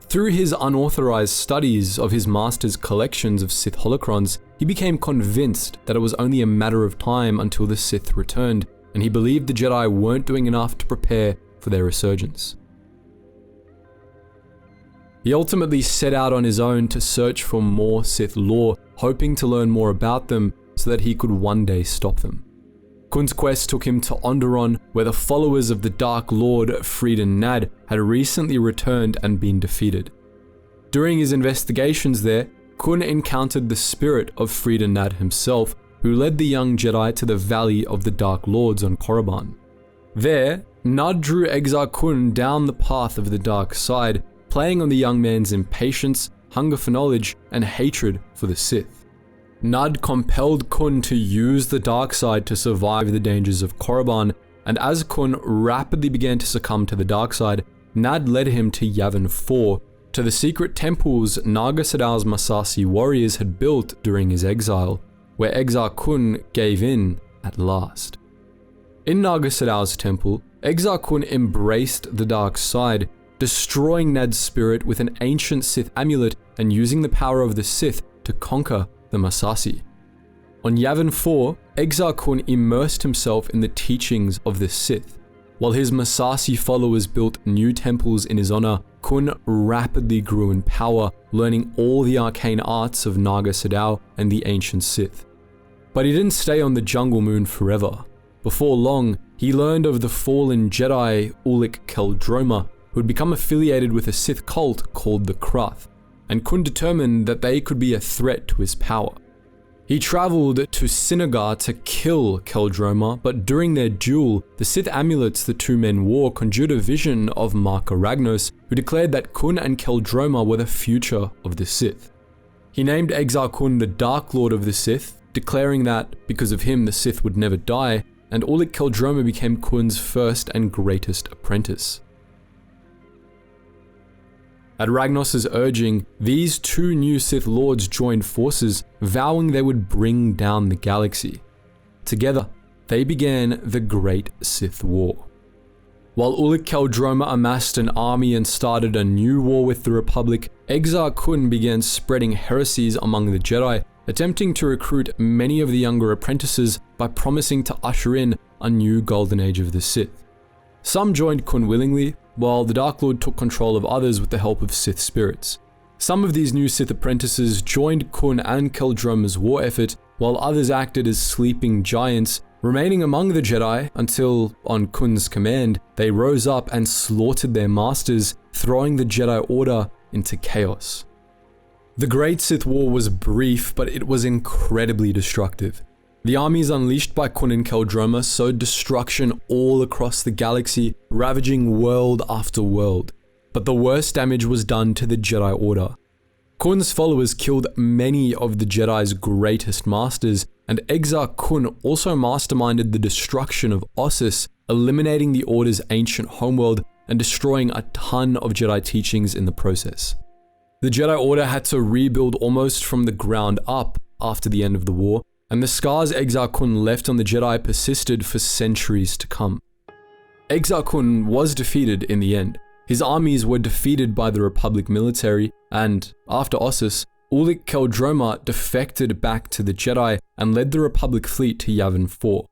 Through his unauthorized studies of his master's collections of Sith holocrons, he became convinced that it was only a matter of time until the Sith returned, and he believed the Jedi weren't doing enough to prepare for their resurgence. He ultimately set out on his own to search for more Sith lore, hoping to learn more about them so that he could one day stop them. Kun's quest took him to Onderon, where the followers of the Dark Lord Freedon Nad had recently returned and been defeated. During his investigations there, Kun encountered the spirit of Freedon Nad himself, who led the young Jedi to the Valley of the Dark Lords on Korriban. There, Nad drew Exar Kun down the path of the dark side, playing on the young man's impatience, hunger for knowledge, and hatred for the Sith. Nad compelled Kun to use the dark side to survive the dangers of Korriban, and as Kun rapidly began to succumb to the dark side, Nad led him to Yavin 4, to the secret temples Naga Sadow's Massassi warriors had built during his exile, where Exar Kun gave in at last. In Naga Sadow's temple, Exar Kun embraced the dark side, destroying Nad's spirit with an ancient Sith amulet and using the power of the Sith to conquer the Massassi. On Yavin 4, Exar Kun immersed himself in the teachings of the Sith. While his Massassi followers built new temples in his honor, Kun rapidly grew in power, learning all the arcane arts of Naga Sadow and the ancient Sith. But he didn't stay on the jungle moon forever. Before long, he learned of the fallen Jedi Ulic Qel-Droma, who had become affiliated with a Sith cult called the Krath, and Kun determined that they could be a threat to his power. He traveled to Sinagar to kill Qel-Droma, but during their duel, the Sith amulets the two men wore conjured a vision of Marka Ragnos, who declared that Kun and Qel-Droma were the future of the Sith. He named Exar Kun the Dark Lord of the Sith, declaring that, because of him, the Sith would never die, and Ulic Qel-Droma became Kun's first and greatest apprentice. At Ragnos' urging, these two new Sith Lords joined forces, vowing they would bring down the galaxy. Together, they began the Great Sith War. While Ulic Qel-Droma amassed an army and started a new war with the Republic, Exar Kun began spreading heresies among the Jedi, attempting to recruit many of the younger apprentices by promising to usher in a new golden age of the Sith. Some joined Kun willingly, while the Dark Lord took control of others with the help of Sith spirits. Some of these new Sith apprentices joined Kun and Qel-Droma's war effort, while others acted as sleeping giants, remaining among the Jedi until, on Kun's command, they rose up and slaughtered their masters, throwing the Jedi Order into chaos. The Great Sith War was brief, but it was incredibly destructive. The armies unleashed by Kun and Qel-Droma sowed destruction all across the galaxy, ravaging world after world. But the worst damage was done to the Jedi Order. Kun's followers killed many of the Jedi's greatest masters, and Exar Kun also masterminded the destruction of Ossus, eliminating the Order's ancient homeworld and destroying a ton of Jedi teachings in the process. The Jedi Order had to rebuild almost from the ground up after the end of the war, and the scars Exar Kun left on the Jedi persisted for centuries to come. Exar Kun was defeated in the end. His armies were defeated by the Republic military, and, after Ossus, Ulic Qel-Droma defected back to the Jedi and led the Republic fleet to Yavin 4.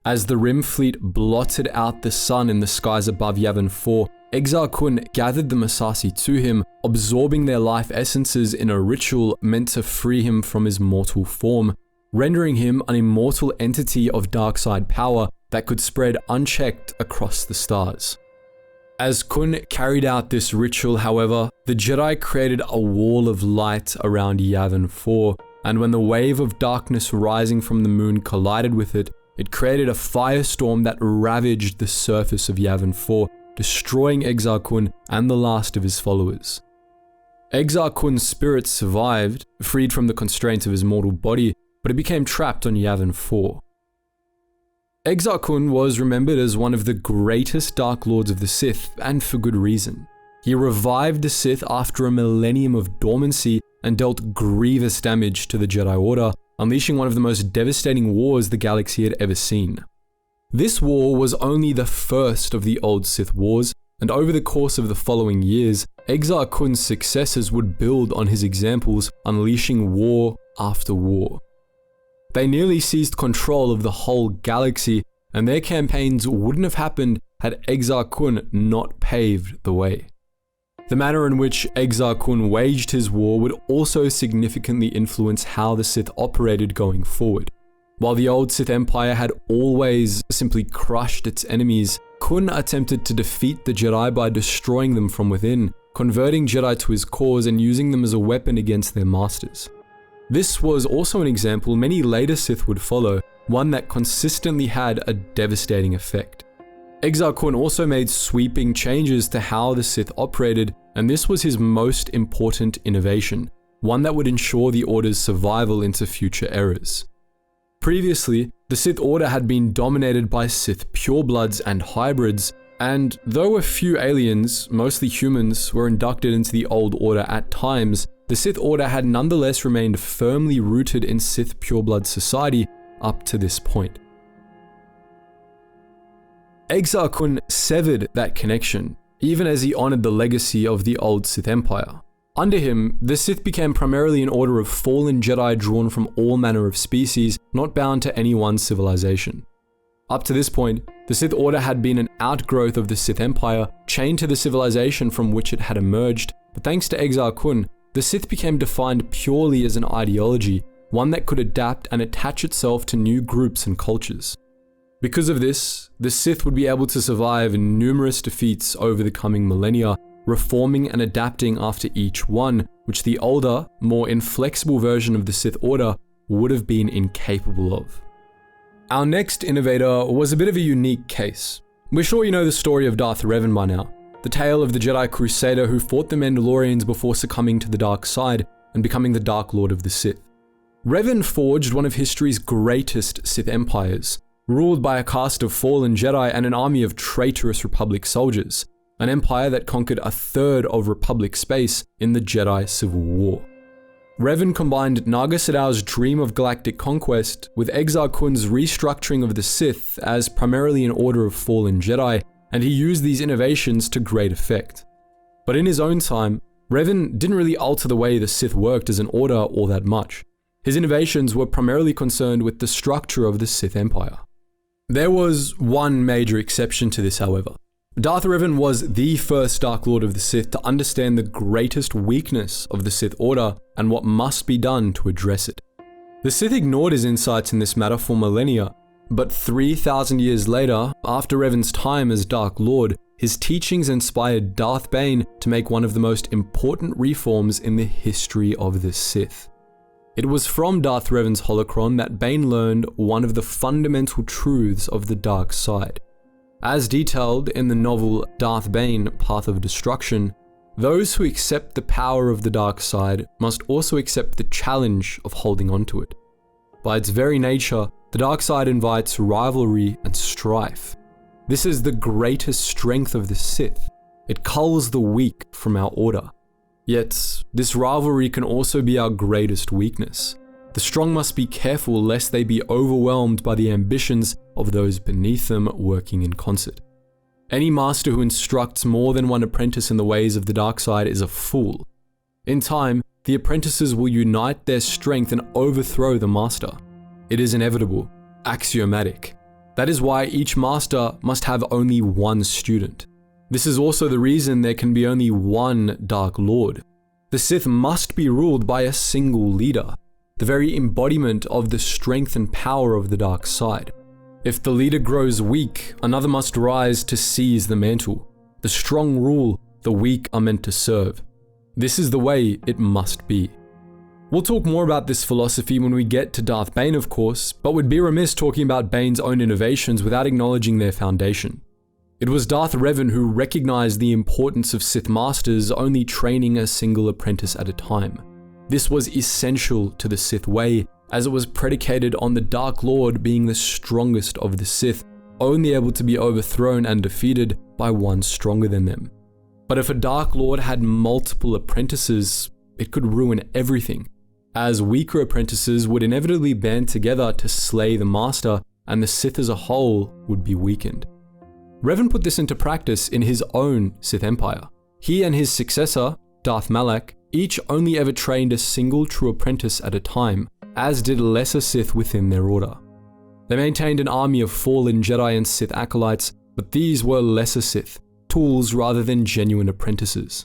As the Rim fleet blotted out the sun in the skies above Yavin 4, Exar Kun gathered the Massassi to him, absorbing their life essences in a ritual meant to free him from his mortal form, rendering him an immortal entity of dark side power that could spread unchecked across the stars. As Kun carried out this ritual, however, the Jedi created a wall of light around Yavin 4, and when the wave of darkness rising from the moon collided with it, it created a firestorm that ravaged the surface of Yavin 4, destroying Exar Kun and the last of his followers. Exar Kun's spirit survived, freed from the constraints of his mortal body, but it became trapped on Yavin 4. Exar Kun was remembered as one of the greatest Dark Lords of the Sith, and for good reason. He revived the Sith after a millennium of dormancy and dealt grievous damage to the Jedi Order, unleashing one of the most devastating wars the galaxy had ever seen. This war was only the first of the old Sith wars, and over the course of the following years, Exar Kun's successors would build on his examples, unleashing war after war. They nearly seized control of the whole galaxy, and their campaigns wouldn't have happened had Exar Kun not paved the way. The manner in which Exar Kun waged his war would also significantly influence how the Sith operated going forward. While the old Sith Empire had always simply crushed its enemies, Kun attempted to defeat the Jedi by destroying them from within, converting Jedi to his cause and using them as a weapon against their masters. This was also an example many later Sith would follow, one that consistently had a devastating effect. Exar Kun also made sweeping changes to how the Sith operated, and this was his most important innovation, one that would ensure the Order's survival into future eras. Previously, the Sith Order had been dominated by Sith purebloods and hybrids, and though a few aliens, mostly humans, were inducted into the Old Order at times, the Sith Order had nonetheless remained firmly rooted in Sith pureblood society up to this point. Exar Kun severed that connection, even as he honored the legacy of the old Sith Empire. Under him, the Sith became primarily an order of fallen Jedi drawn from all manner of species, not bound to any one civilization. Up to this point, the Sith Order had been an outgrowth of the Sith Empire, chained to the civilization from which it had emerged, but thanks to Exar Kun, the Sith became defined purely as an ideology, one that could adapt and attach itself to new groups and cultures. Because of this, the Sith would be able to survive numerous defeats over the coming millennia, reforming and adapting after each one, which the older, more inflexible version of the Sith Order would have been incapable of. Our next innovator was a bit of a unique case. We're sure you know the story of Darth Revan by now, the tale of the Jedi Crusader who fought the Mandalorians before succumbing to the dark side and becoming the Dark Lord of the Sith. Revan forged one of history's greatest Sith empires, ruled by a caste of fallen Jedi and an army of traitorous Republic soldiers, an empire that conquered a third of Republic space in the Jedi Civil War. Revan combined Naga Sadow's dream of galactic conquest with Exar Kun's restructuring of the Sith as primarily an order of fallen Jedi, and he used these innovations to great effect. But in his own time, Revan didn't really alter the way the Sith worked as an order all that much. His innovations were primarily concerned with the structure of the Sith Empire. There was one major exception to this, however. Darth Revan was the first Dark Lord of the Sith to understand the greatest weakness of the Sith Order and what must be done to address it. The Sith ignored his insights in this matter for millennia, but 3,000 years later, after Revan's time as Dark Lord, his teachings inspired Darth Bane to make one of the most important reforms in the history of the Sith. It was from Darth Revan's holocron that Bane learned one of the fundamental truths of the dark side. As detailed in the novel Darth Bane: Path of Destruction, those who accept the power of the dark side must also accept the challenge of holding on to it. By its very nature, the dark side invites rivalry and strife. This is the greatest strength of the Sith. It culls the weak from our order. Yet, this rivalry can also be our greatest weakness. The strong must be careful lest they be overwhelmed by the ambitions of those beneath them working in concert. Any master who instructs more than one apprentice in the ways of the dark side is a fool. In time, the apprentices will unite their strength and overthrow the master. It is inevitable, axiomatic. That is why each master must have only one student. This is also the reason there can be only one Dark Lord. The Sith must be ruled by a single leader, the very embodiment of the strength and power of the dark side. If the leader grows weak, another must rise to seize the mantle. The strong rule, the weak are meant to serve. This is the way it must be. We'll talk more about this philosophy when we get to Darth Bane, of course, but would be remiss talking about Bane's own innovations without acknowledging their foundation. It was Darth Revan who recognized the importance of Sith Masters only training a single apprentice at a time. This was essential to the Sith way, as it was predicated on the Dark Lord being the strongest of the Sith, only able to be overthrown and defeated by one stronger than them. But if a Dark Lord had multiple apprentices, it could ruin everything, as weaker apprentices would inevitably band together to slay the Master, and the Sith as a whole would be weakened. Revan put this into practice in his own Sith Empire. He and his successor, Darth Malak, each only ever trained a single true apprentice at a time, as did lesser Sith within their order. They maintained an army of fallen Jedi and Sith acolytes, but these were lesser Sith, tools rather than genuine apprentices.